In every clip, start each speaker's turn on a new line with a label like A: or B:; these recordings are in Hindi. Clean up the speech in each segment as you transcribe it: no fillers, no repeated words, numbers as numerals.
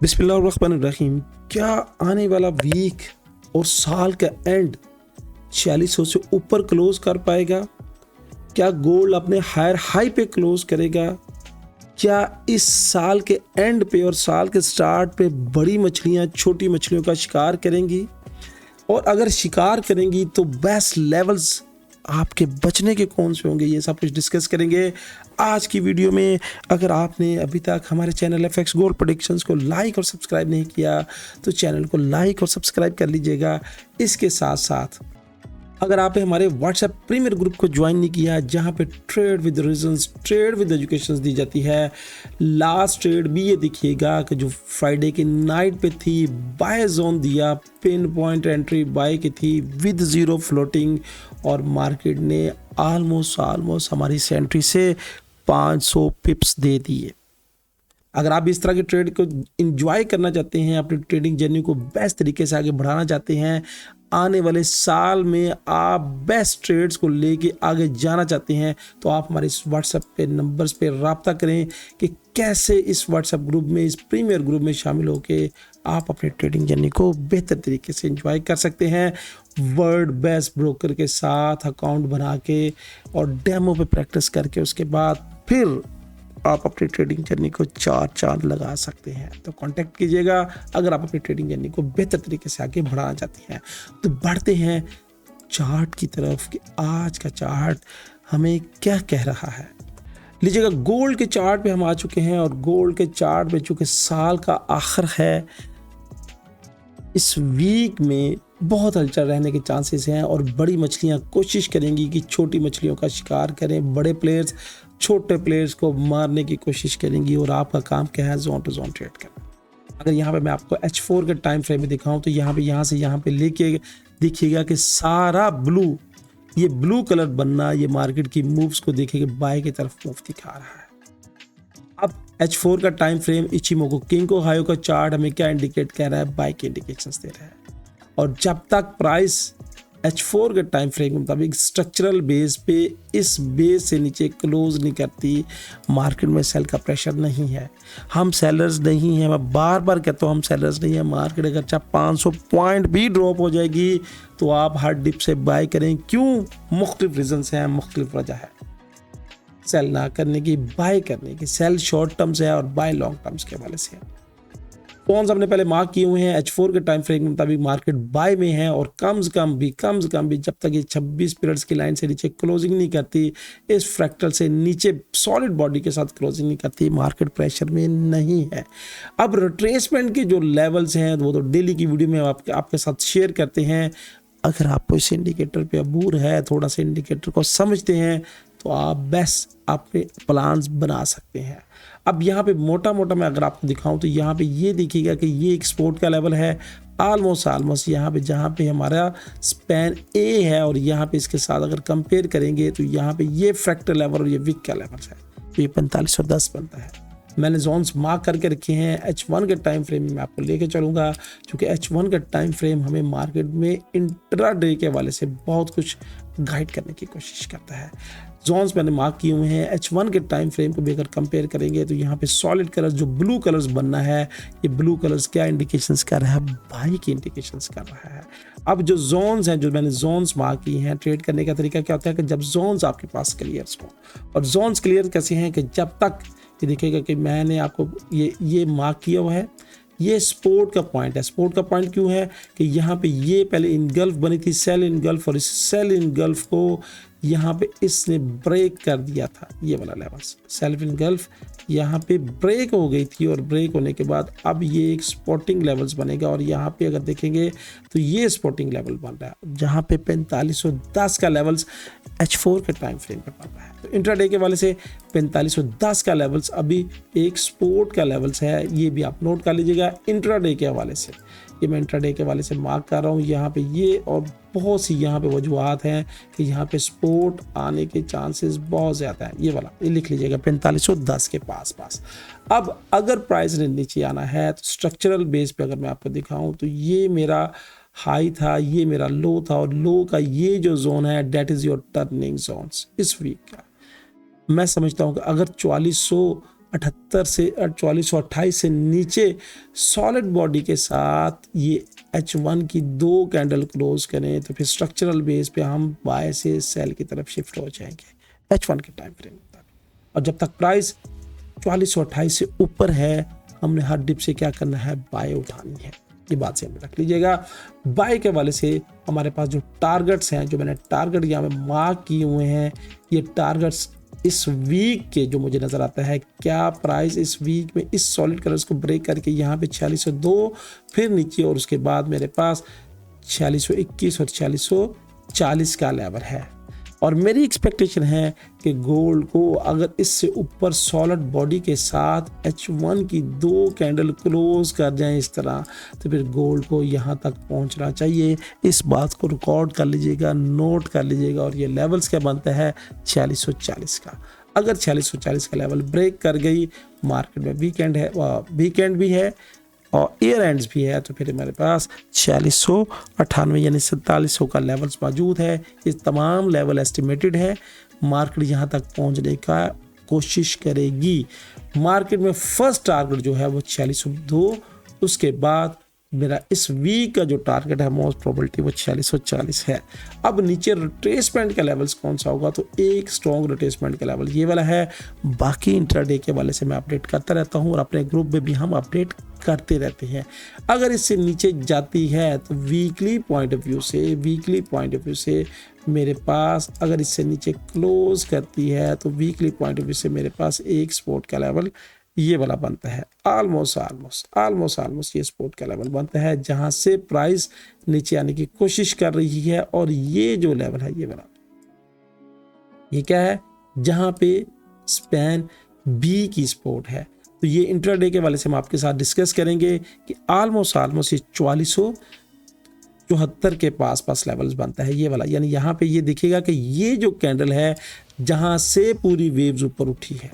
A: बिस्मिल्लाहिर्रहमानिर्रहीम। क्या आने वाला वीक और साल का एंड 4600 से ऊपर क्लोज कर पाएगा? क्या गोल्ड अपने हायर हाई पे क्लोज करेगा? क्या इस साल के एंड पे और साल के स्टार्ट पे बड़ी मछलियां छोटी मछलियों का शिकार करेंगी? और अगर शिकार करेंगी तो बेस्ट लेवल्स आपके बचने के कौन से होंगे, ये सब कुछ डिस्कस करेंगे आज की वीडियो में। अगर आपने अभी तक हमारे चैनल एफएक्स गोल्ड प्रेडिक्शंस को लाइक और सब्सक्राइब नहीं किया तो चैनल को लाइक और सब्सक्राइब कर लीजिएगा। इसके साथ साथ अगर आपने हमारे व्हाट्सएप प्रीमियर ग्रुप को ज्वाइन नहीं किया, जहां पे trade with reasons, trade with education दी जाती है, लास्ट ट्रेड भी ये दिखिएगा कि जो फ्राइडे के नाइट पे थी, बाय जोन दिया, पिन पॉइंट एंट्री बाय की थी विद जीरो फ्लोटिंग, और मार्केट ने ऑलमोस्ट हमारी सेंट्री से 500 पिप्स दे दिए। अगर आप इस तरह के ट्रेड को एंजॉय करना चाहते हैं, अपनी ट्रेडिंग जर्नी को बेस्ट तरीके से आगे बढ़ाना चाहते हैं, आने वाले साल में आप बेस्ट ट्रेड्स को लेके आगे जाना चाहते हैं, तो आप हमारे इस व्हाट्सएप पे नंबर्स पे रब्ता करें कि कैसे इस व्हाट्सएप ग्रुप में, इस प्रीमियर ग्रुप में शामिल होकर आप अपनी ट्रेडिंग जर्नी को बेहतर तरीके से एंजॉय कर सकते हैं। वर्ल्ड बेस्ट ब्रोकर के साथ अकाउंट बना के और डेमो पे प्रैक्टिस करके उसके बाद फिर आप अपनी ट्रेडिंग जर्नी को चार चांद लगा सकते हैं। तो कांटेक्ट कीजिएगा अगर आप अपनी ट्रेडिंग जर्नी को बेहतर तरीके से आगे बढ़ाना चाहते हैं। तो बढ़ते हैं चार्ट की तरफ कि आज का चार्ट हमें क्या कह रहा है। लीजिएगा, गोल्ड के चार्ट पे हम आ चुके हैं और गोल्ड के चार्ट पे चूंकि साल का आखिर है, इस वीक में बहुत हलचल रहने के चांसेस हैं और बड़ी मछलियां कोशिश करेंगी कि छोटी मछलियों का शिकार करें, बड़े प्लेयर्स छोटे प्लेयर्स को मारने की कोशिश करेंगी और आपका काम क्या है, जोन टू जोन ट्रेड करना। अगर यहाँ पे मैं आपको H4 के टाइम फ्रेम में दिखाऊं तो यहाँ से यहाँ पे लेके देखिएगा कि सारा ब्लू, ये ब्लू कलर बनना, ये मार्केट की मूव्स को देखिएगा बाय की तरफ मूव दिखा रहा है। अब H4 का टाइम फ्रेम इचिमोको किंको हायो का चार्ट हमें क्या इंडिकेट कर रहा है, बाय के इंडिकेशंस दे रहा है। और जब तक प्राइस H4 के टाइम फ्रेम के मुताबिक स्ट्रक्चरल बेस पे इस बेस से नीचे क्लोज नहीं करती, मार्केट में सेल का प्रेशर नहीं है। हम सेलर्स नहीं हैं, मैं बार बार कहता हूँ हम सेलर्स नहीं हैं। मार्केट अगर चाहे 500 पॉइंट भी ड्रॉप हो जाएगी तो आप हर डिप से बाय करें। क्यों? मुख्तलिफ रीजंस हैं, मुख्तलिफ वजह है सेल ना करने की, बाय करने की। सेल शॉर्ट टर्म्स है और बाय लॉन्ग टर्म्स के हवाले से है। कौन हमने पहले मार्क किए हुए हैं H4 के टाइम फ्रेम के मुताबिक मार्केट बाय में है और कम से कम भी जब तक ये 26 पीरियड्स की लाइन से नीचे क्लोजिंग नहीं करती, इस फ्रैक्टल से नीचे सॉलिड बॉडी के साथ क्लोजिंग नहीं करती, मार्केट प्रेशर में नहीं है। अब रिट्रेसमेंट के जो लेवल्स हैं वो तो डेली की वीडियो में आपके साथ शेयर करते हैं। अगर आपको इस इंडिकेटर पे अबूर है, थोड़ा सा इंडिकेटर को समझते हैं, तो आप बेस्ट अपने प्लान्स बना सकते हैं। अब यहाँ पे मोटा मैं अगर आपको दिखाऊं तो यहाँ पे ये देखिएगा कि ये एक सपोर्ट का लेवल है ऑलमोस्ट यहाँ पे, जहाँ पे हमारा स्पैन ए है और यहाँ पे इसके साथ अगर कंपेयर करेंगे तो यहाँ पे ये फ्रैक्टर लेवल और ये विक का लेवल है, तो ये 4510 बनता है। मैंने जोन्स मार्क करके रखे हैं। H1 के टाइम फ्रेम में मैं आपको लेके चलूँगा, क्योंकि H1 का टाइम फ्रेम हमें मार्केट में इंट्राडे के हवाले से बहुत कुछ गाइड करने की कोशिश करता है। जोन्स मैंने मार्क किए हुए हैं। H1 के टाइम फ्रेम को भी अगर कंपेयर करेंगे तो यहाँ पे सॉलिड कलर्स, जो ब्लू कलर्स बनना है, ये ब्लू कलर्स क्या इंडिकेशंस कर रहा है, बाई की इंडिकेशंस कर रहा है। अब जो जोन्स हैं, जो मैंने जोन्स मार्क किए हैं, ट्रेड करने का तरीका क्या होता है कि जब जोन्स आपके पास क्लियर हो, और जोन्स क्लियर कैसे हैं कि जब तक ये देखिएगा कि मैंने आपको ये मार्क किया हुआ है, ये सपोर्ट का पॉइंट है। सपोर्ट का पॉइंट क्यों है कि यहाँ पे ये पहले इनगल्फ बनी थी, सेल इनगल्फ, और इस सेल इनगल्फ को यहाँ पे इसने ब्रेक कर दिया था। ये वाला लेवल सेल्फ इनगल्फ यहाँ पे ब्रेक हो गई थी और ब्रेक होने के बाद अब ये एक स्पॉटिंग लेवल्स बनेगा और यहाँ पे अगर देखेंगे तो ये स्पॉटिंग लेवल बन रहा है, जहाँ पे 4510 का लेवल्स H4 के टाइम फ्रेम पे बन रहा है। तो इंट्राडे के वाले से 4510 का लेवल्स अभी एक सपोर्ट का लेवल्स है, ये भी आप नोट कर लीजिएगा। इंट्राडे के हवाले से ये मैं इंट्राडे के वाले से मार्क कर रहा हूँ। यहाँ पे ये और बहुत सी यहाँ पे वजूहात हैं कि यहाँ पे सपोर्ट आने के चांसेस बहुत ज़्यादा हैं। ये वाला ये लिख लीजिएगा 4510 के पास। अब अगर प्राइस ने नीचे आना है तो स्ट्रक्चरल बेस पे अगर मैं आपको दिखाऊं तो ये मेरा हाई था, ये मेरा लो था, और लो का ये जो जोन है that is your turning zones इस वीक का। मैं समझता हूँ कि अगर 4400 48 से 4428 से नीचे सॉलिड बॉडी के साथ ये H1 की 2 कैंडल क्लोज करें तो फिर स्ट्रक्चरल बेस पे हम बाय से सेल की तरफ शिफ्ट हो जाएंगे H1 के टाइम फ्रेम तक। और जब तक प्राइस 4428 से ऊपर है हमने हर डिप से क्या करना है, बाय उठानी है। ये बात से रख लीजिएगा। बाय के वाले से हमारे पास जो टारगेट्स हैं, जो मैंने टारगेट यहाँ पे मार्क किए हुए हैं, ये टारगेट्स इस वीक के जो मुझे नज़र आता है, क्या प्राइस इस वीक में इस सॉलिड कलर्स को ब्रेक करके यहाँ पे 4602 फिर नीचे और उसके बाद मेरे पास 4621 और 4640 का लेवल है। और मेरी एक्सपेक्टेशन है कि गोल्ड को अगर इससे ऊपर सॉलिड बॉडी के साथ H1 की 2 कैंडल क्लोज कर जाएं इस तरह, तो फिर गोल्ड को यहाँ तक पहुँचना चाहिए। इस बात को रिकॉर्ड कर लीजिएगा, नोट कर लीजिएगा। और ये लेवल्स क्या बनता है 4640 का। अगर 4640 का लेवल ब्रेक कर गई, मार्केट में वीकेंड भी है और ईयर एंड्स भी है, तो फिर हमारे पास 4698 यानी 4700 का लेवल्स मौजूद है। ये तमाम लेवल एस्टिमेटेड है। मार्केट यहाँ तक पहुँचने का कोशिश करेगी। मार्केट में फर्स्ट टारगेट जो है वो 4602, उसके बाद मेरा इस वीक का जो टारगेट है मोस्ट प्रोबेबिलिटी वो 4640 है। अब नीचे रिट्रेसमेंट का लेवल्स कौन सा होगा, तो एक स्ट्रॉन्ग रिट्रेसमेंट का लेवल ये वाला है। बाकी इंट्राडे के वाले से मैं अपडेट करता रहता हूँ और अपने ग्रुप में भी हम अपडेट करते रहते हैं। अगर इससे नीचे जाती है तो वीकली पॉइंट ऑफ व्यू से मेरे पास, अगर इससे नीचे क्लोज करती है तो वीकली पॉइंट ऑफ व्यू से मेरे पास एक सपोर्ट का लेवल ये वाला बनता है। ऑलमोस्ट ये सपोर्ट का लेवल बनता है जहां से प्राइस नीचे आने की कोशिश कर रही है। और ये जो लेवल है ये वाला, ये क्या है, जहां पे स्पैन बी की सपोर्ट है। तो ये इंट्राडे के वाले से हम आपके साथ डिस्कस करेंगे कि ऑलमोस्ट ये 4474 के पास लेवल्स बनता है ये वाला। यानी यहाँ पे ये दिखेगा कि ये जो कैंडल है जहां से पूरी वेव्स ऊपर उठी है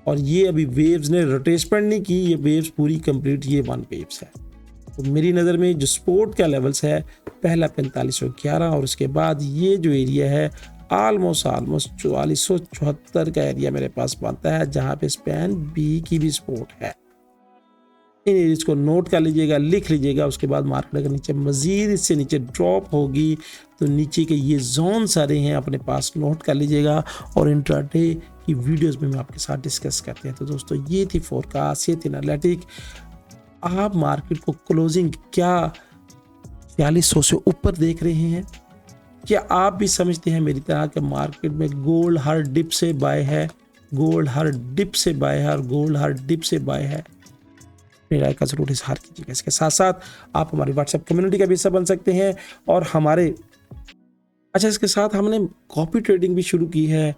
A: और ये अभी वेव्स ने रोटेशमेंट नहीं की, ये वेव्स पूरी कंप्लीट ये 1 वेव्स है। तो मेरी नज़र में जो सपोर्ट का लेवल्स है, पहला 4511 और उसके बाद ये जो एरिया है ऑलमोस्ट 4474 का एरिया मेरे पास बनता है जहां पे स्पैन बी की भी सपोर्ट है। इन एरियाज को नोट कर लीजिएगा, लिख लीजिएगा। उसके बाद मार्केट अगर नीचे मजीद इससे नीचे ड्रॉप होगी तो नीचे के ये जोन सारे हैं अपने पास नोट कर लीजिएगा और इंट्राडे की वीडियोस में मैं आपके साथ डिस्कस करते हैं। तो दोस्तों ये थी फोरकास्ट, ये थी एनालिटिक। आप मार्केट को क्लोजिंग क्या 4600 से ऊपर देख रहे हैं? क्या आप भी समझते हैं मेरी तरह कि मार्केट में गोल्ड हर डिप से बाय है, गोल्ड हर डिप से बाय है और गोल्ड हर डिप से बाय है? मेरी राय का जरूर इजहार कीजिएगा। इसके साथ साथ आप हमारी व्हाट्सएप कम्युनिटी का भी हिस्सा बन सकते हैं और इसके साथ हमने कॉपी ट्रेडिंग भी शुरू की है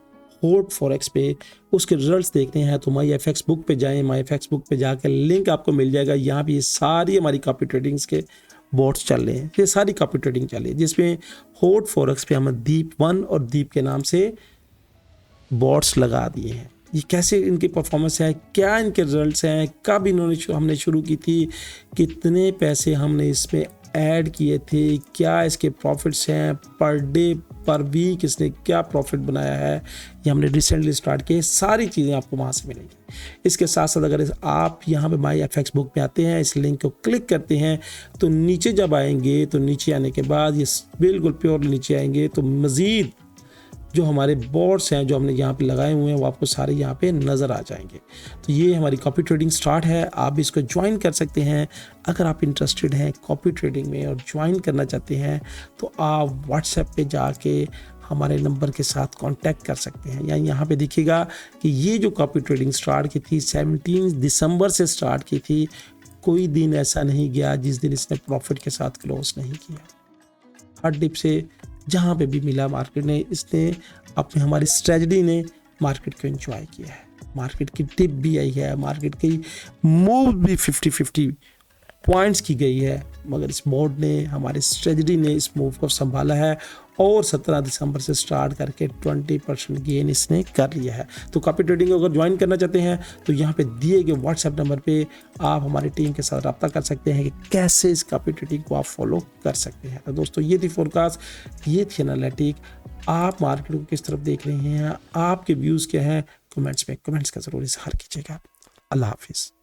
A: हॉट फॉरेक्स पे। उसके रिजल्ट्स देखते हैं तो MyFX बुक पे जाएं, MyFX बुक पे जाकर लिंक आपको मिल जाएगा। यहाँ पे ये सारी हमारी कॉपी ट्रेडिंग्स के बोर्ड्स चल रहे हैं, ये सारी कॉपी ट्रेडिंग चल रही है जिसमें हॉट फॉरेक्स पे हमने दीप 1 और दीप के नाम से बोर्ड्स लगा दिए हैं। ये कैसे इनकी परफॉर्मेंस है, क्या इनके रिजल्ट्स हैं, कब हमने शुरू की थी, कितने पैसे हमने इसमें ऐड किए थे, क्या इसके प्रॉफिट्स हैं, पर डे पर वीक इसने क्या प्रॉफिट बनाया है, ये हमने रिसेंटली स्टार्ट किए। सारी चीज़ें आपको वहाँ से मिलेंगी। इसके साथ साथ अगर आप यहाँ पे MyFX बुक पे आते हैं, इस लिंक को क्लिक करते हैं तो नीचे जब आएंगे तो नीचे आने के बाद ये बिल्कुल प्योर नीचे आएंगे तो मज़ीद जो हमारे बोर्ड्स हैं जो हमने यहाँ पे लगाए हुए हैं वो आपको सारे यहाँ पे नज़र आ जाएंगे। तो ये हमारी कॉपी ट्रेडिंग स्टार्ट है, आप इसको ज्वाइन कर सकते हैं। अगर आप इंटरेस्टेड हैं कॉपी ट्रेडिंग में और ज्वाइन करना चाहते हैं तो आप व्हाट्सएप पे जाके हमारे नंबर के साथ कांटेक्ट कर सकते हैं। या यहाँ पे देखिएगा कि ये जो कॉपी ट्रेडिंग स्टार्ट की थी 17 दिसंबर से स्टार्ट की थी, कोई दिन ऐसा नहीं गया जिस दिन इसने प्रॉफिट के साथ क्लोज नहीं किया। हर डिप से जहाँ पे भी मिला मार्केट ने, इसने अपने हमारी स्ट्रेटजी ने मार्केट को एंजॉय किया है। मार्केट की टिप भी आई है, मार्केट की मूव भी 50-50 पॉइंट्स की गई है, मगर इस बोर्ड ने, हमारी स्ट्रेटजी ने इस मूव को संभाला है और 17 दिसंबर से स्टार्ट करके 20% गेन इसने कर लिया है। तो कॉपी ट्रेडिंग को अगर ज्वाइन करना चाहते हैं तो यहाँ पे दिए गए व्हाट्सएप नंबर पे आप हमारी टीम के साथ रब्ता कर सकते हैं कि कैसे इस कॉपी ट्रेडिंग को आप फॉलो कर सकते हैं। तो दोस्तों ये थी फोरकास्ट, ये थी एनालिटिक। आप मार्केट को किस तरफ देख रहे हैं, आपके व्यूज़ क्या हैं, कमेंट्स में कमेंट्स का ज़रूर इजहार कीजिएगा। अल्लाह हाफिज़।